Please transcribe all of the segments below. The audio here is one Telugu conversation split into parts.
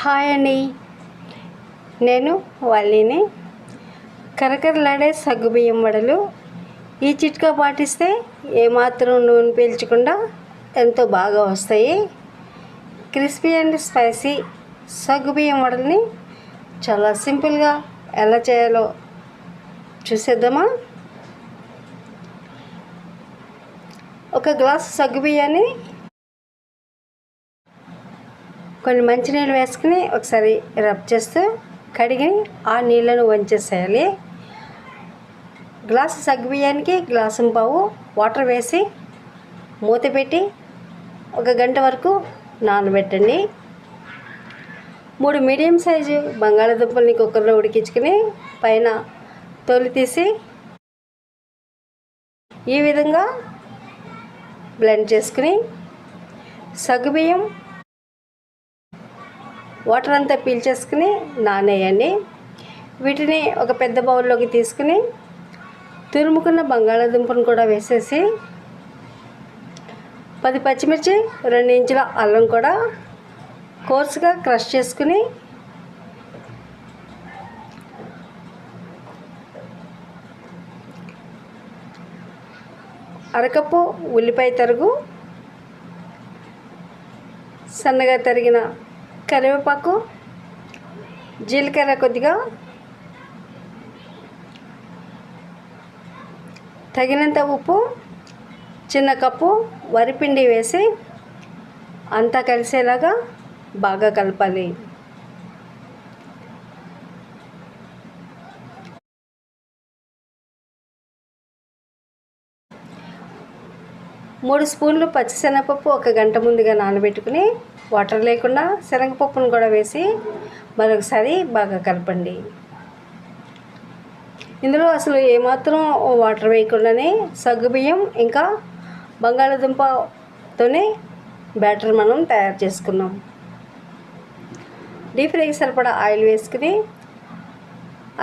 హాయ్ అండి, నేను వల్లిని. కరకరలాడే సగ్గుబియ్యం వడలు ఈ చిట్కా పాటిస్తే ఏమాత్రం నూనె పీల్చకుండా ఎంతో బాగా వస్తాయి. క్రిస్పీ అండ్ స్పైసీ సగ్గుబియ్యం వడల్ని చాలా సింపుల్గా ఎలా చేయాలో చూసేద్దామా. ఒక గ్లాసు సగ్గుబియ్యాన్ని కొన్ని మంచినీళ్ళు వేసుకుని ఒకసారి రబ్ చేస్తూ కడిగి ఆ నీళ్ళను వంచేసేయాలి. గ్లాసు సగ్గుబియ్యానికి గ్లాసు పావు వాటర్ వేసి మూత పెట్టి 1 గంట వరకు నానబెట్టండి. 3 మీడియం సైజు బంగాళాదుంపల్ని కుక్కర్లో ఉడికించుకుని పైన తోలు తీసి ఈ విధంగా బ్లెండ్ చేసుకుని సగ్గుబియ్యం వాటర్ అంతా పీల్చేసుకుని నానేయండి. వీటిని ఒక పెద్ద బౌల్లోకి తీసుకుని తురుముకున్న బంగాళాదుంపను కూడా వేసేసి 10 పచ్చిమిర్చి 2 ఇంచుల అల్లం కూడా కోర్సుగా క్రష్ చేసుకుని అరకప్పు ఉల్లిపాయ తరుగు, సన్నగా తరిగిన కరివేపాకు, జీలకర్ర కొద్దిగా, తగినంత ఉప్పు, చిన్న కప్పు వరిపిండి వేసి అంతా కలిసేలాగా బాగా కలపాలి. మూడు స్పూన్లు పచ్చిశనగపప్పు 1 గంట ముందుగా నానబెట్టుకుని వాటర్ లేకుండా శనగపప్పును కూడా వేసి మరొకసారి బాగా కలపండి. ఇందులో అసలు ఏమాత్రం వాటర్ వేయకుండానే సగ్గుబియ్యం ఇంకా బంగాళాదుంపతోనే బ్యాటర్ మనం తయారు చేసుకున్నాం. డీప్ ఫ్రైకి సరిపడా ఆయిల్ వేసుకుని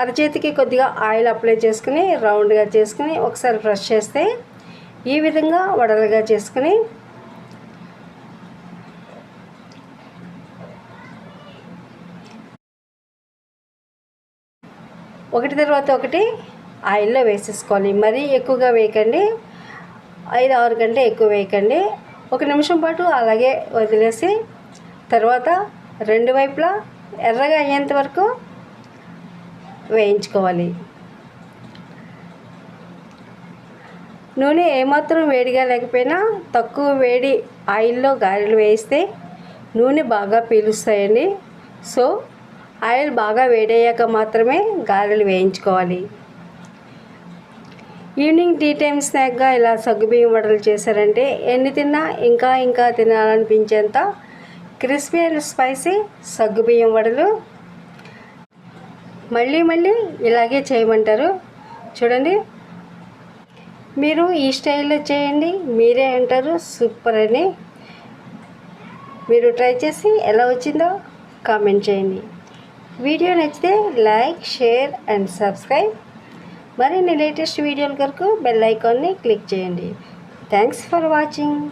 అరచేతికి కొద్దిగా ఆయిల్ అప్లై చేసుకుని రౌండ్గా చేసుకుని ఒకసారి బ్రష్ చేస్తే ఈ విధంగా వడలుగా చేసుకుని ఒకటి తర్వాత ఒకటి ఆయిల్లో వేసేసుకోవాలి. మరీ ఎక్కువగా వేయకండి, 5-6 గంటలు ఎక్కువ వేయకండి. 1 నిమిషం పాటు అలాగే వదిలేసి తర్వాత 2 వైపులా ఎర్రగా అయ్యేంత వరకు వేయించుకోవాలి. నూనె ఏమాత్రం వేడిగా లేకపోయినా తక్కువ వేడి ఆయిల్లో గారెలు వేయిస్తే నూనె బాగా పీలుస్తాయండి. సో ఆయిల్ బాగా వేడయ్యాక మాత్రమే గారెలు వేయించుకోవాలి. ఈవినింగ్ టీ టైం స్నాక్గా ఇలా సగ్గుబియ్యం వడలు చేశారంటే ఎన్ని తిన్నా ఇంకా తినాలనిపించేంత క్రిస్పీ అండ్ స్పైసీ సగ్గుబియ్యం వడలు మళ్ళీ ఇలాగే చేయమంటారు. చూడండి, మీరు ఈ స్టైల్లో చేయండి, మీరే అంటారు సూపర్ అని. మీరు ట్రై చేసి ఎలా వచ్చిందో కామెంట్ చేయండి. వీడియో నచ్చితే లైక్, షేర్ అండ్ సబ్స్క్రైబ్. మరిన్ని లేటెస్ట్ వీడియోల కొరకు బెల్ ఐకాన్ని క్లిక్ చేయండి. Thanks for watching.